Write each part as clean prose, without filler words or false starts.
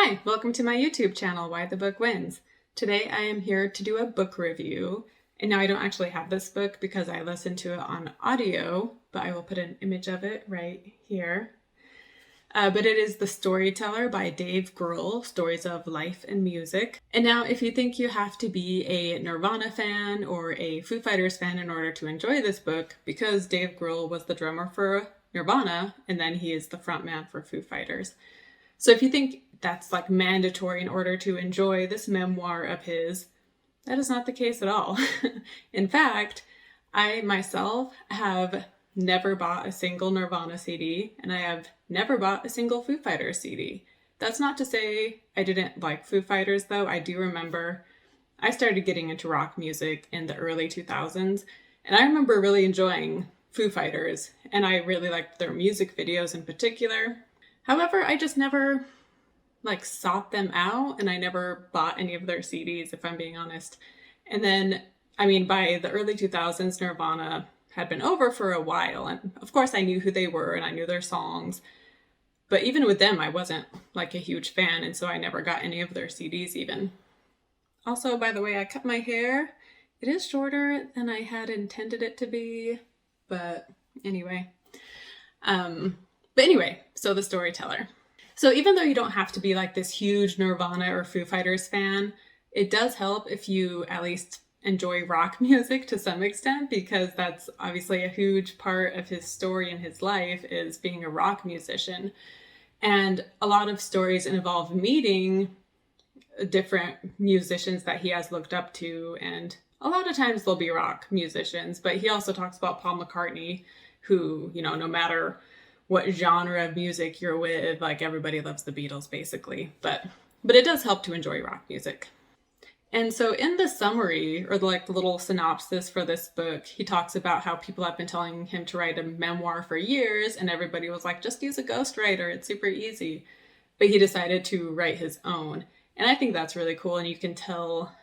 Hi, welcome to my YouTube channel, Why the Book Wins. Today I am here to do a book review. And now I don't actually have this book because I listened to it on audio, but I will put an image of it right here. But it is The Storyteller by Dave Grohl, Stories of Life and Music. And now if you think you have to be a Nirvana fan or a Foo Fights fan in order to enjoy this book, because Dave Grohl was the drummer for Nirvana, and then he is the frontman for Foo Fights. So if you think that's like mandatory in order to enjoy this memoir of his, that is not the case at all. In fact, I myself have never bought a single Nirvana CD, and I have never bought a single Foo Fights CD. That's not to say I didn't like Foo Fights, though. I do remember I started getting into rock music in the early 2000s, and I remember really enjoying Foo Fights, and I really liked their music videos in particular. However, I just never sought them out, and I never bought any of their CDs, if I'm being honest. And then, by the early 2000s, Nirvana had been over for a while, and of course I knew who they were and I knew their songs, but even with them I wasn't a huge fan, and so I never got any of their CDs even. Also, by the way, I cut my hair. It is shorter than I had intended it to be, but anyway. So The Storyteller. So even though you don't have to be this huge Nirvana or Foo Fights fan, it does help if you at least enjoy rock music to some extent, because that's obviously a huge part of his story and his life is being a rock musician. And a lot of stories involve meeting different musicians that he has looked up to, and a lot of times they'll be rock musicians, but he also talks about Paul McCartney, who, no matter what genre of music you're with, everybody loves the Beatles basically, but it does help to enjoy rock music. And so in the summary, or the little synopsis for this book, he talks about how people have been telling him to write a memoir for years, and everybody was like, just use a ghostwriter, it's super easy. But he decided to write his own. And I think that's really cool, and you can tell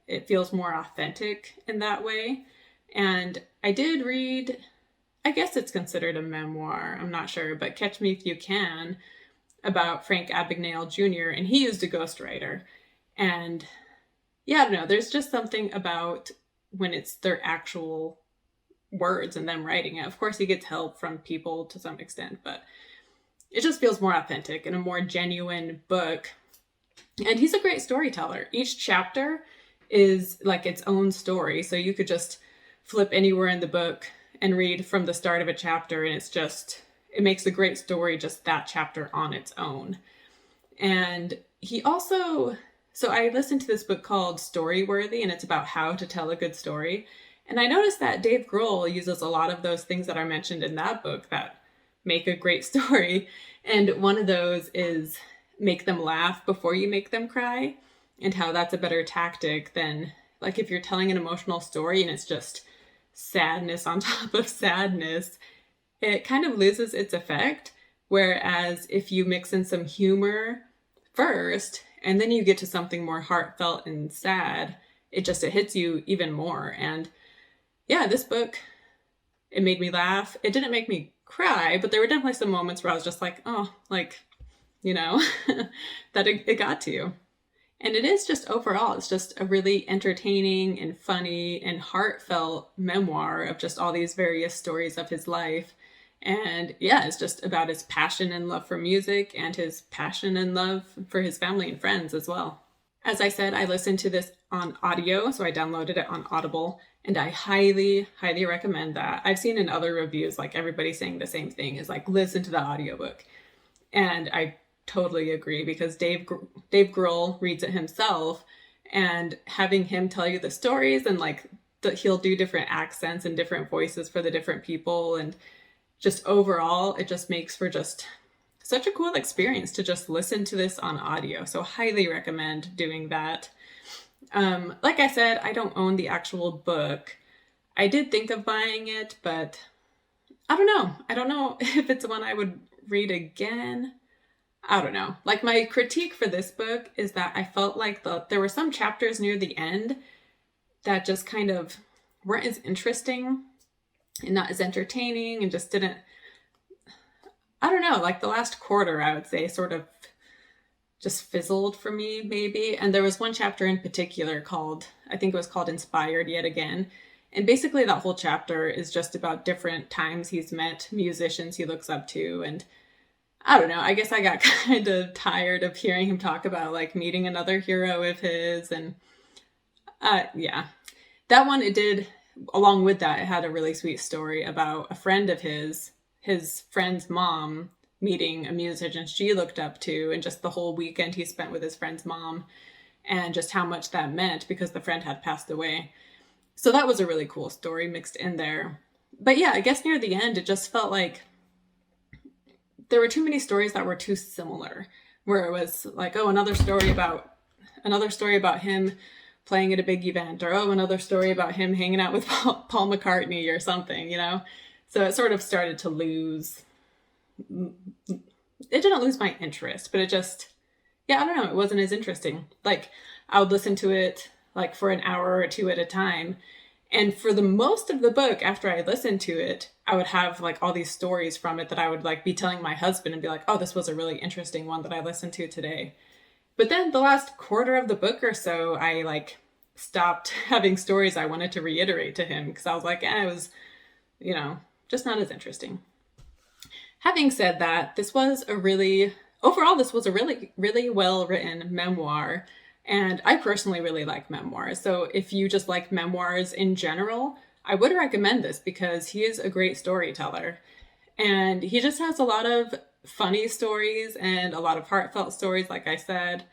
it feels more authentic in that way. And I did read, I guess it's considered a memoir, I'm not sure, but Catch Me If You Can, about Frank Abagnale Jr., and he used a ghostwriter. And yeah, I don't know, there's just something about when it's their actual words and them writing it. Of course, he gets help from people to some extent, but it just feels more authentic and a more genuine book. And he's a great storyteller. Each chapter is its own story, so you could just flip anywhere in the book and read from the start of a chapter, and it makes a great story, just that chapter on its own. And he also, so I listened to this book called Storyworthy, and it's about how to tell a good story. And I noticed that Dave Grohl uses a lot of those things that are mentioned in that book that make a great story. And one of those is make them laugh before you make them cry, and how that's a better tactic than if you're telling an emotional story and it's just sadness on top of sadness, it kind of loses its effect. Whereas if you mix in some humor first and then you get to something more heartfelt and sad, it hits you even more. And yeah, this book, it made me laugh. It didn't make me cry, but there were definitely some moments where I was just that it got to you. And it is just overall, it's just a really entertaining and funny and heartfelt memoir of just all these various stories of his life. And yeah, it's just about his passion and love for music and his passion and love for his family and friends as well. As I said, I listened to this on audio, so I downloaded it on Audible, and I highly, highly recommend that. I've seen in other reviews, everybody saying the same thing, is listen to the audiobook. And I totally agree, because Dave Grohl reads it himself, and having him tell you the stories, and he'll do different accents and different voices for the different people, and just overall it just makes for just such a cool experience to just listen to this on audio. So know recommend doing that. Like I said, I don't own the actual book. I did think of buying it, but I don't know if it's one I would read again. I don't know. My critique for this book is that I felt there were some chapters near the end that just kind of weren't as interesting and not as entertaining, and just didn't, I don't know, the last quarter, I would say, sort of just fizzled for me, maybe. And there was one chapter in particular called, I think it was called Inspired Yet Again. And basically that whole chapter is just about different times he's met musicians he looks up to. And I don't know, I guess I got kind of tired of hearing him talk about like meeting another hero of his. And yeah, that one, it did, along with that, it had a really sweet story about a friend of his friend's mom meeting a musician she looked up to, and just the whole weekend he spent with his friend's mom, and just how much that meant because the friend had passed away. So that was a really cool story mixed in there. But yeah, I guess near the end, it just felt like there were too many stories that were too similar, where it was like, oh, another story about him playing at a big event, or oh, another story about him hanging out with Paul McCartney or something, you know? So it sort of started to lose, it didn't lose my interest, but it just, yeah, I don't know, it wasn't as interesting. Like, I would listen to it like for an hour or two at a time. And for the most of the book, after I listened to it, I would have like all these stories from it that I would like be telling my husband and be like, oh, this was a really interesting one that I listened to today. But then the last quarter of the book or so, I like stopped having stories I wanted to reiterate to him because I was like, it was, you know, just not as interesting. Having said that, this was a really well written memoir. And I personally really like memoirs. So if you just like memoirs in general, I would recommend this because he is a great storyteller. And he just has a lot of funny stories and a lot of heartfelt stories, like I said.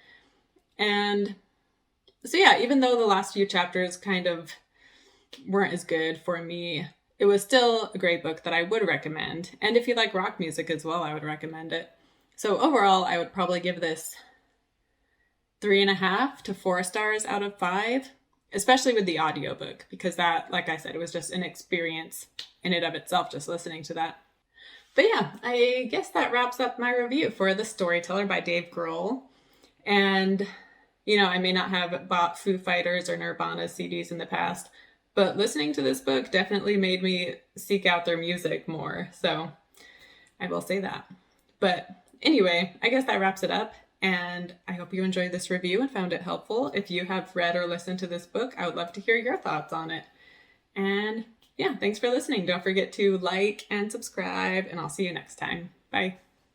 And so yeah, even though the last few chapters kind of weren't as good for me, it was still a great book that I would recommend. And if you like rock music as well, I would recommend it. So overall, I would probably give this 3.5 to 4 stars out of 5, especially with the audiobook, because that, like I said, it was just an experience in and of itself, just listening to that. But yeah, I guess that wraps up my review for The Storyteller by Dave Grohl. And, you know, I may not have bought Foo Fighters or Nirvana CDs in the past, but listening to this book definitely made me seek out their music more. So I will say that. But anyway, I guess that wraps it up. And I hope you enjoyed this review and found it helpful. If you have read or listened to this book, I would love to hear your thoughts on it. And yeah, thanks for listening. Don't forget to like and subscribe, and I'll see you next time. Bye.